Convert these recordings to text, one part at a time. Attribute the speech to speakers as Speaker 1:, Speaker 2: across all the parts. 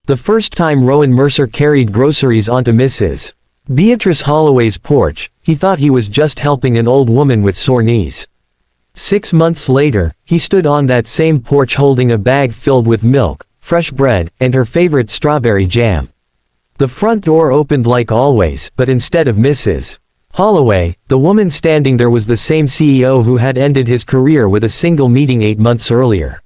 Speaker 1: The first time Rowan Mercer carried groceries onto Mrs. Beatrice Holloway's porch, he thought he was just helping an old woman with sore knees. 6 months later, he stood on that same porch holding a bag filled with milk, fresh bread, and her favorite strawberry jam. The front door opened like always, but instead of Mrs. Holloway, the woman standing there was the same CEO who had ended his career with a single meeting 8 months earlier.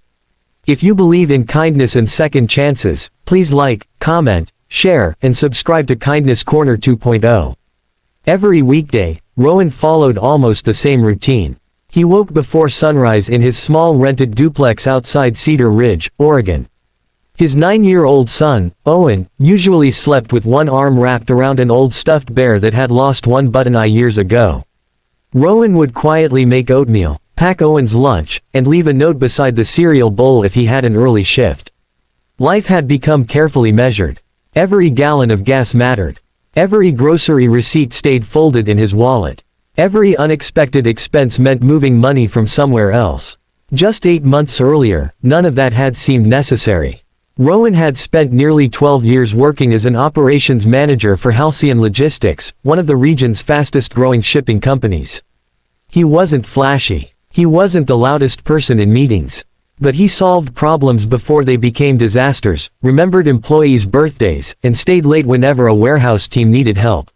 Speaker 1: If you believe in kindness and second chances, please like, comment, share, and subscribe to Kindness Corner 2.0. Every weekday, Rowan followed almost the same routine. He woke before sunrise in his small rented duplex outside Cedar Ridge, Oregon. His 9-year-old son, Owen, usually slept with one arm wrapped around an old stuffed bear that had lost one button eye years ago. Rowan would quietly make oatmeal, pack Owen's lunch, and leave a note beside the cereal bowl if he had an early shift. Life had become carefully measured. Every gallon of gas mattered. Every grocery receipt stayed folded in his wallet. Every unexpected expense meant moving money from somewhere else. Just 8 months earlier, none of that had seemed necessary. Rowan had spent nearly 12 years working as an operations manager for Halcyon Logistics, one of the region's fastest-growing shipping companies. He wasn't flashy. He wasn't the loudest person in meetings. But he solved problems before they became disasters, remembered employees' birthdays, and stayed late whenever a warehouse team needed help.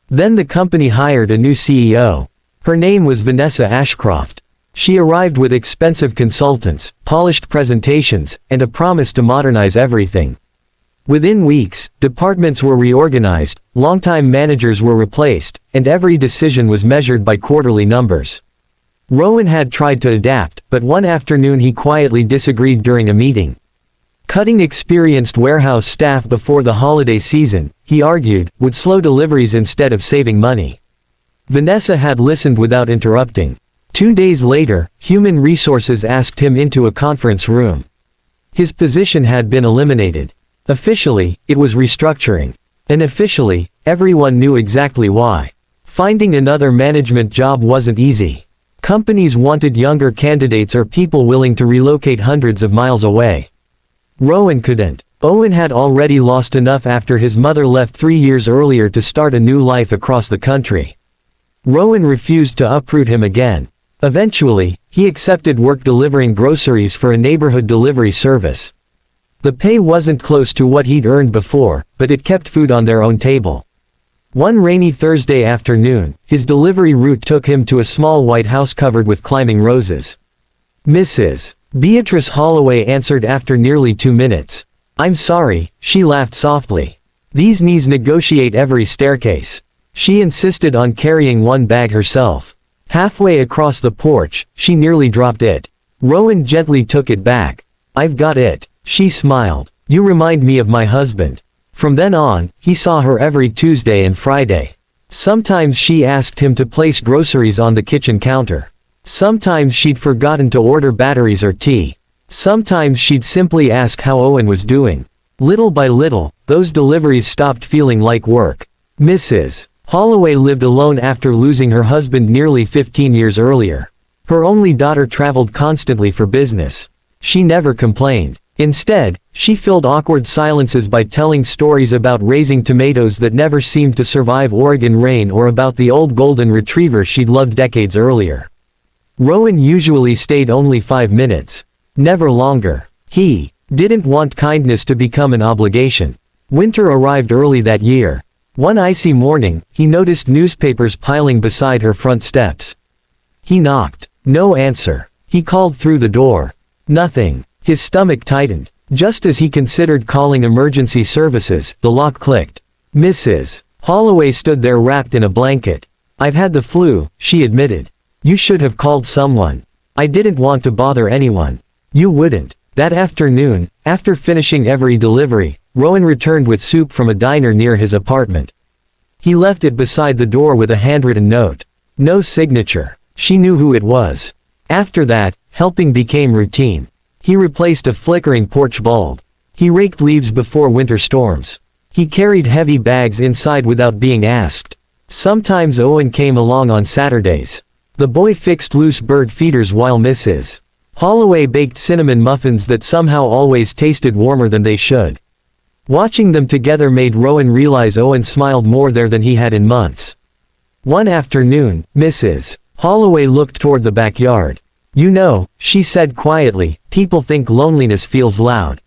Speaker 1: Then the company hired a new CEO. Her name was Vanessa Ashcroft. She arrived with expensive consultants, polished presentations, and a promise to modernize everything. Within weeks, departments were reorganized, longtime managers were replaced, and every decision was measured by quarterly numbers. Rowan had tried to adapt, but one afternoon he quietly disagreed during a meeting. Cutting experienced warehouse staff before the holiday season, he argued, would slow deliveries instead of saving money. Vanessa had listened without interrupting. 2 days later, Human Resources asked him into a conference room. His position had been eliminated. Officially, it was restructuring. Unofficially, everyone knew exactly why. Finding another management job wasn't easy. Companies wanted younger candidates or people willing to relocate hundreds of miles away. Rowan couldn't. Owen had already lost enough after his mother left 3 years earlier to start a new life across the country. Rowan refused to uproot him again. Eventually, he accepted work delivering groceries for a neighborhood delivery service. The pay wasn't close to what he'd earned before, but it kept food on their own table. One rainy Thursday afternoon, his delivery route took him to a small white house covered with climbing roses. Mrs. Beatrice Holloway answered after nearly 2 minutes. "I'm sorry," she laughed softly. "These knees negotiate every staircase." She insisted on carrying one bag herself. Halfway across the porch, she nearly dropped it. Rowan gently took it back. "I've got it." She smiled. "You remind me of my husband." From then on, he saw her every Tuesday and Friday. Sometimes she asked him to place groceries on the kitchen counter. Sometimes she'd forgotten to order batteries or tea. Sometimes she'd simply ask how Owen was doing. Little by little, those deliveries stopped feeling like work. Mrs. Holloway lived alone after losing her husband nearly 15 years earlier. Her only daughter traveled constantly for business. She never complained. Instead, she filled awkward silences by telling stories about raising tomatoes that never seemed to survive Oregon rain or about the old golden retriever she'd loved decades earlier. Rowan usually stayed only 5 minutes. Never longer. He didn't want kindness to become an obligation. Winter arrived early that year. One icy morning, he noticed newspapers piling beside her front steps. He knocked. No answer. He called through the door. Nothing. His stomach tightened. Just as he considered calling emergency services, the lock clicked. Mrs. Holloway stood there wrapped in a blanket. "I've had the flu," she admitted. "You should have called someone. I didn't want to bother anyone." "You wouldn't." That afternoon, after finishing every delivery, Rowan returned with soup from a diner near his apartment. He left it beside the door with a handwritten note. No signature. She knew who it was. After that, helping became routine. He replaced a flickering porch bulb. He raked leaves before winter storms. He carried heavy bags inside without being asked. Sometimes Owen came along on Saturdays. The boy fixed loose bird feeders while Mrs. Holloway baked cinnamon muffins that somehow always tasted warmer than they should. Watching them together made Rowan realize Owen smiled more there than he had in months. One afternoon, Mrs. Holloway looked toward the backyard. "You know," she said quietly, "people think loneliness feels loud."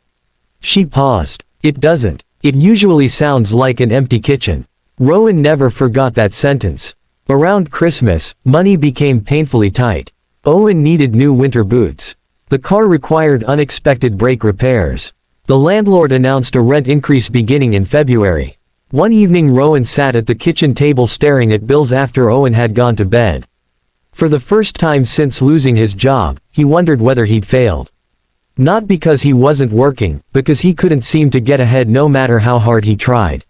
Speaker 1: She paused. "It doesn't. It usually sounds like an empty kitchen." Rowan never forgot that sentence. Around Christmas, money became painfully tight. Owen needed new winter boots. The car required unexpected brake repairs. The landlord announced a rent increase beginning in February. One evening Rowan sat at the kitchen table staring at bills after Owen had gone to bed. For the first time since losing his job, he wondered whether he'd failed. Not because he wasn't working, because he couldn't seem to get ahead no matter how hard he tried.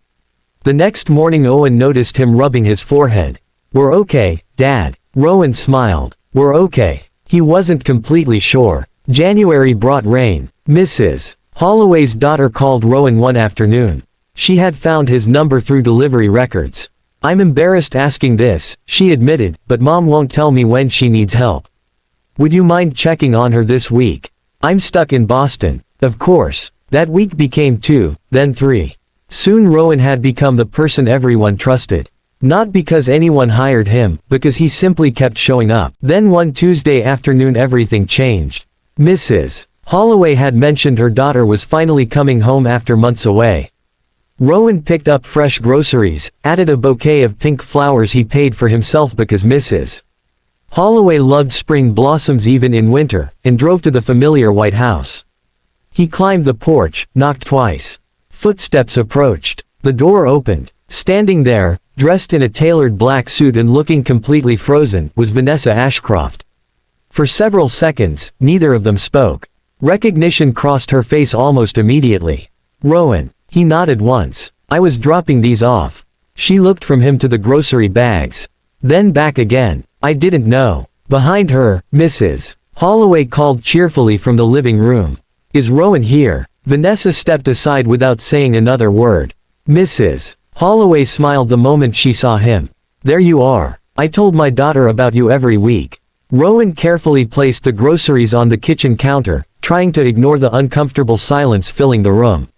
Speaker 1: The next morning Owen noticed him rubbing his forehead. "We're okay, Dad." Rowan smiled. "We're okay." He wasn't completely sure. January brought rain. Mrs. Holloway's daughter called Rowan one afternoon. She had found his number through delivery records. "I'm embarrassed asking this," she admitted, "but Mom won't tell me when she needs help. Would you mind checking on her this week? I'm stuck in Boston." Of course. That week became 2, then 3. Soon Rowan had become the person everyone trusted. Not because anyone hired him, because he simply kept showing up. Then one Tuesday afternoon everything changed. Mrs. Holloway had mentioned her daughter was finally coming home after months away. Rowan picked up fresh groceries, added a bouquet of pink flowers he paid for himself because Mrs. Holloway loved spring blossoms even in winter, and drove to the familiar white house. He climbed the porch, knocked twice. Footsteps approached. The door opened. Standing there, dressed in a tailored black suit and looking completely frozen, was Vanessa Ashcroft. For several seconds, neither of them spoke. Recognition crossed her face almost immediately. "Rowan." He nodded once. "I was dropping these off." She looked from him to the grocery bags. Then back again. "I didn't know." Behind her, Mrs. Holloway called cheerfully from the living room. "Is Rowan here?" Vanessa stepped aside without saying another word. Mrs. Holloway smiled the moment she saw him. "There you are. I told my daughter about you every week." Rowan carefully placed the groceries on the kitchen counter, trying to ignore the uncomfortable silence filling the room.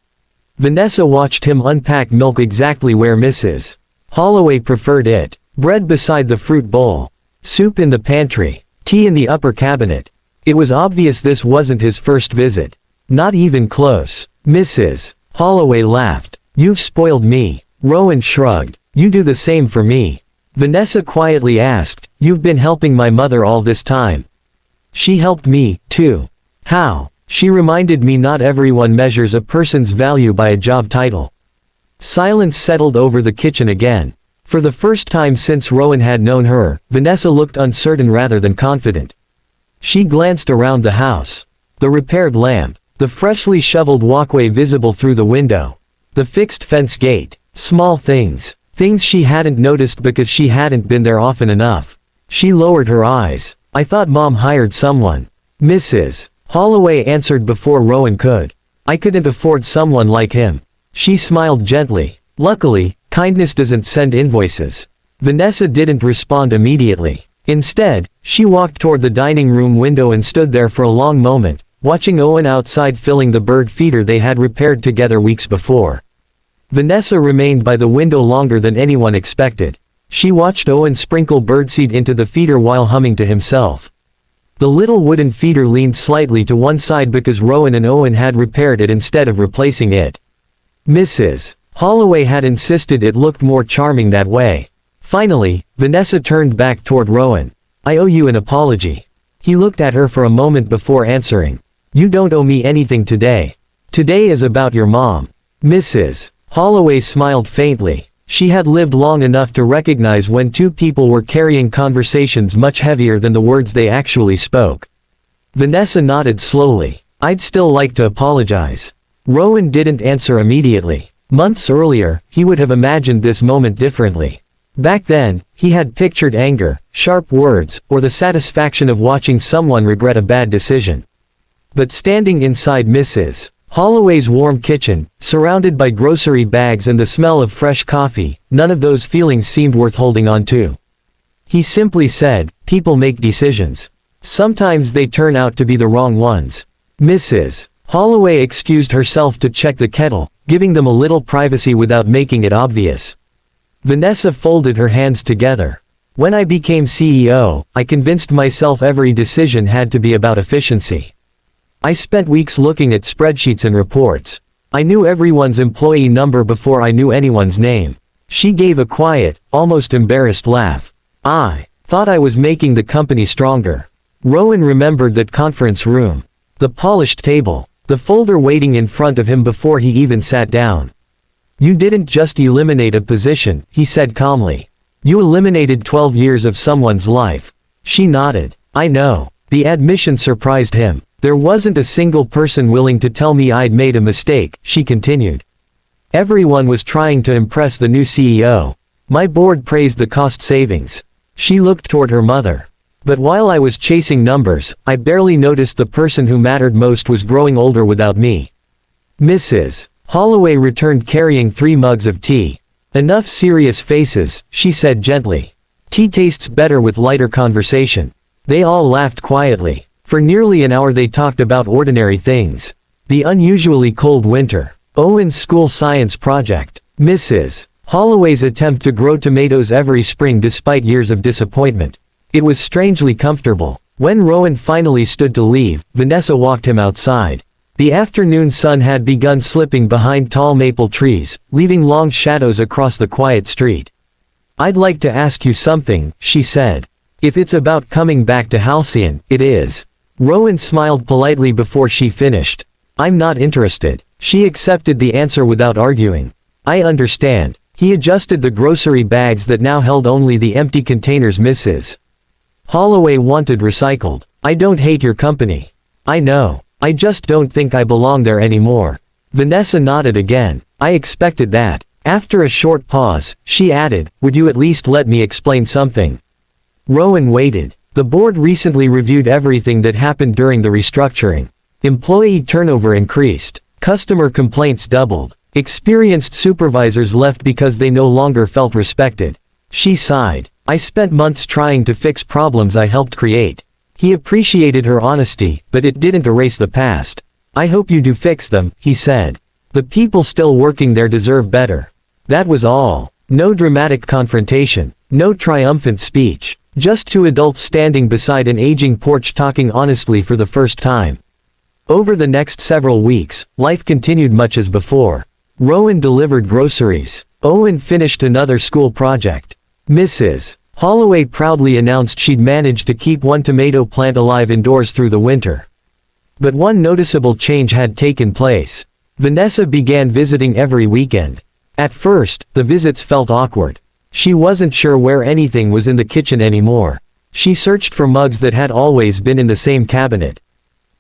Speaker 1: Vanessa watched him unpack milk exactly where Mrs. Holloway preferred it. Bread beside the fruit bowl. Soup in the pantry. Tea in the upper cabinet. It was obvious this wasn't his first visit. Not even close. Mrs. Holloway laughed. "You've spoiled me." Rowan shrugged. "You do the same for me." Vanessa quietly asked, "You've been helping my mother all this time." "She helped me, too." "How?" She reminded me not everyone measures a person's value by a job title. Silence settled over the kitchen again. For the first time since Rowan had known her, Vanessa looked uncertain rather than confident. She glanced around the house. The repaired lamp. The freshly shoveled walkway visible through the window. The fixed fence gate. Small things. Things she hadn't noticed because she hadn't been there often enough. She lowered her eyes. "I thought Mom hired someone." Mrs. Holloway answered before Rowan could. "I couldn't afford someone like him." She smiled gently. "Luckily, kindness doesn't send invoices." Vanessa didn't respond immediately. Instead, she walked toward the dining room window and stood there for a long moment, watching Owen outside filling the bird feeder they had repaired together weeks before. Vanessa remained by the window longer than anyone expected. She watched Owen sprinkle birdseed into the feeder while humming to himself. The little wooden feeder leaned slightly to one side because Rowan and Owen had repaired it instead of replacing it. Mrs. Holloway had insisted it looked more charming that way. Finally, Vanessa turned back toward Rowan. "I owe you an apology." He looked at her for a moment before answering. "You don't owe me anything today. Today is about your mom." Mrs. Holloway smiled faintly. She had lived long enough to recognize when two people were carrying conversations much heavier than the words they actually spoke. Vanessa nodded slowly. "I'd still like to apologize." Rowan didn't answer immediately. Months earlier, he would have imagined this moment differently. Back then, he had pictured anger, sharp words, or the satisfaction of watching someone regret a bad decision. But standing inside Mrs. Holloway's warm kitchen, surrounded by grocery bags and the smell of fresh coffee, none of those feelings seemed worth holding on to. He simply said, "People make decisions. Sometimes they turn out to be the wrong ones." Mrs. Holloway excused herself to check the kettle, giving them a little privacy without making it obvious. Vanessa folded her hands together. When I became CEO, I convinced myself every decision had to be about efficiency. I spent weeks looking at spreadsheets and reports. I knew everyone's employee number before I knew anyone's name. She gave a quiet, almost embarrassed laugh. I thought I was making the company stronger. Rowan remembered that conference room. The polished table. The folder waiting in front of him before he even sat down. You didn't just eliminate a position, he said calmly. You eliminated 12 years of someone's life. She nodded. I know. The admission surprised him. There wasn't a single person willing to tell me I'd made a mistake, she continued. Everyone was trying to impress the new CEO. My board praised the cost savings. She looked toward her mother. But while I was chasing numbers, I barely noticed the person who mattered most was growing older without me. Mrs. Holloway returned carrying 3 mugs of tea. Enough serious faces, she said gently. Tea tastes better with lighter conversation. They all laughed quietly. For nearly an hour they talked about ordinary things. The unusually cold winter. Owen's school science project. Mrs. Holloway's attempt to grow tomatoes every spring despite years of disappointment. It was strangely comfortable. When Rowan finally stood to leave, Vanessa walked him outside. The afternoon sun had begun slipping behind tall maple trees, leaving long shadows across the quiet street. I'd like to ask you something, she said. If it's about coming back to Halcyon, it is. Rowan smiled politely before she finished. I'm not interested. She accepted the answer without arguing. I understand. He adjusted the grocery bags that now held only the empty containers Mrs. Holloway wanted recycled. I don't hate your company. I know. I just don't think I belong there anymore. Vanessa nodded again. I expected that. After a short pause, she added, would you at least let me explain something? Rowan waited. The board recently reviewed everything that happened during the restructuring. Employee turnover increased. Customer complaints doubled. Experienced supervisors left because they no longer felt respected. She sighed. I spent months trying to fix problems I helped create. He appreciated her honesty, but it didn't erase the past. I hope you do fix them, he said. The people still working there deserve better. That was all. No dramatic confrontation. No triumphant speech. Just 2 adults standing beside an aging porch talking honestly for the first time. Over the next several weeks, life continued much as before. Rowan delivered groceries. Owen finished another school project. Mrs. Holloway proudly announced she'd managed to keep one tomato plant alive indoors through the winter. But one noticeable change had taken place. Vanessa began visiting every weekend. At first, the visits felt awkward. She wasn't sure where anything was in the kitchen anymore. She searched for mugs that had always been in the same cabinet.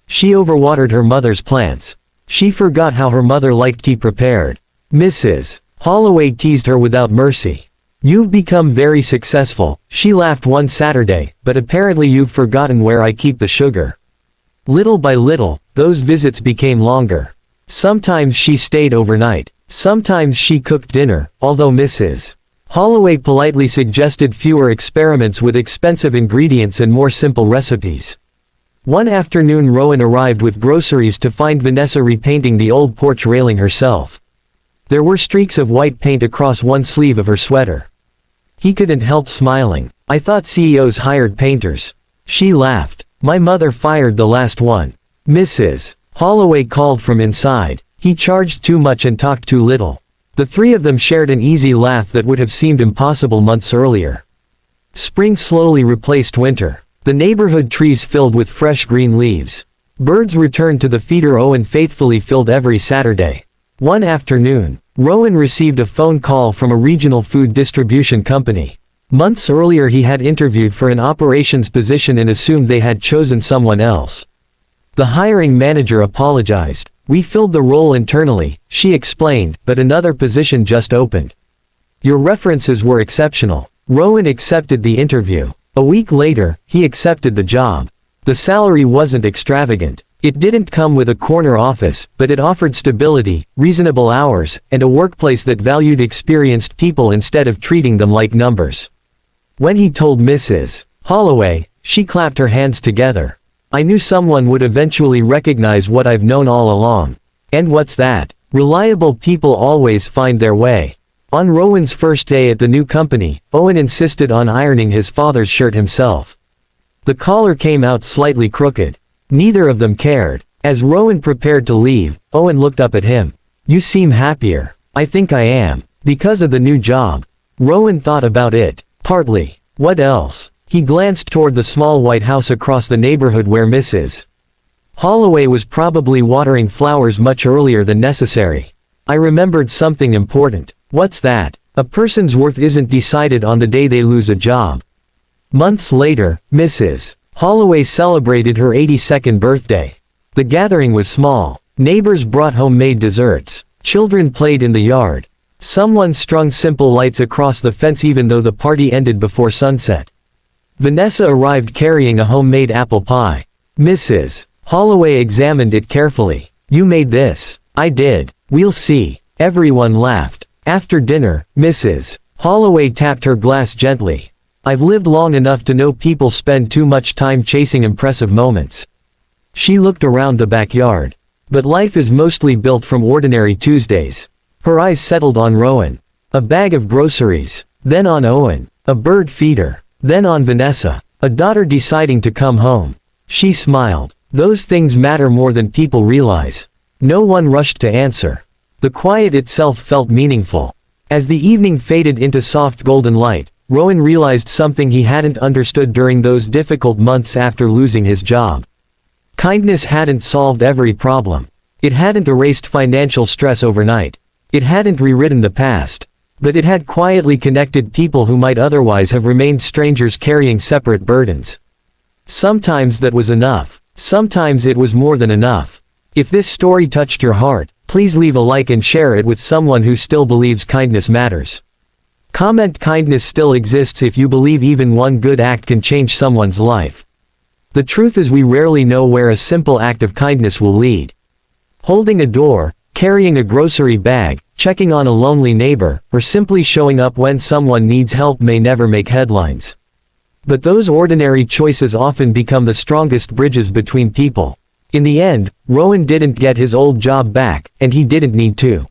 Speaker 1: She overwatered her mother's plants. She forgot how her mother liked tea prepared. Mrs. Holloway teased her without mercy. You've become very successful, she laughed one Saturday, but apparently you've forgotten where I keep the sugar. Little by little, those visits became longer. Sometimes she stayed overnight. Sometimes she cooked dinner, although Mrs. Holloway politely suggested fewer experiments with expensive ingredients and more simple recipes. One afternoon Rowan arrived with groceries to find Vanessa repainting the old porch railing herself. There were streaks of white paint across one sleeve of her sweater. He couldn't help smiling. I thought CEOs hired painters. She laughed. My mother fired the last one. Mrs. Holloway called from inside. He charged too much and talked too little. The 3 of them shared an easy laugh that would have seemed impossible months earlier. Spring slowly replaced winter. The neighborhood trees filled with fresh green leaves. Birds returned to the feeder Owen faithfully filled every Saturday. One afternoon, Rowan received a phone call from a regional food distribution company. Months earlier he had interviewed for an operations position and assumed they had chosen someone else. The hiring manager apologized. We filled the role internally, she explained, but another position just opened. Your references were exceptional. Rowan accepted the interview. A week later, he accepted the job. The salary wasn't extravagant. It didn't come with a corner office, but it offered stability, reasonable hours, and a workplace that valued experienced people instead of treating them like numbers. When he told Mrs. Holloway, she clapped her hands together. I knew someone would eventually recognize what I've known all along. And what's that? Reliable people always find their way. On Rowan's first day at the new company, Owen insisted on ironing his father's shirt himself. The collar came out slightly crooked. Neither of them cared. As Rowan prepared to leave, Owen looked up at him. "You seem happier." "I think I am. Because of the new job." Rowan thought about it. "Partly. What else?" He glanced toward the small white house across the neighborhood where Mrs. Holloway was probably watering flowers much earlier than necessary. I remembered something important. "What's that?" "A person's worth isn't decided on the day they lose a job." Months later, Mrs. Holloway celebrated her 82nd birthday. The gathering was small. Neighbors brought homemade desserts. Children played in the yard. Someone strung simple lights across the fence even though the party ended before sunset. Vanessa arrived carrying a homemade apple pie. Mrs. Holloway examined it carefully. "You made this." "I did. We'll see." Everyone laughed. After dinner, Mrs. Holloway tapped her glass gently. "I've lived long enough to know people spend too much time chasing impressive moments." She looked around the backyard. But life is mostly built from ordinary Tuesdays. Her eyes settled on Rowan. A bag of groceries. Then on Owen. A bird feeder. Then on Vanessa. A daughter deciding to come home. She smiled. Those things matter more than people realize. No one rushed to answer. The quiet itself felt meaningful. As the evening faded into soft golden light, Rowan realized something he hadn't understood during those difficult months after losing his job. Kindness hadn't solved every problem. It hadn't erased financial stress overnight. It hadn't rewritten the past. But it had quietly connected people who might otherwise have remained strangers carrying separate burdens. Sometimes that was enough. Sometimes it was more than enough. If this story touched your heart, please leave a like and share it with someone who still believes kindness matters. Comment kindness still exists if you believe even one good act can change someone's life. The truth is we rarely know where a simple act of kindness will lead. Holding a door, carrying a grocery bag, checking on a lonely neighbor, or simply showing up when someone needs help may never make headlines. But those ordinary choices often become the strongest bridges between people. In the end, Rowan didn't get his old job back, and he didn't need to.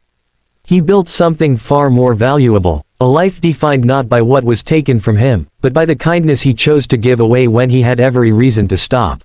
Speaker 1: He built something far more valuable, a life defined not by what was taken from him, but by the kindness he chose to give away when he had every reason to stop.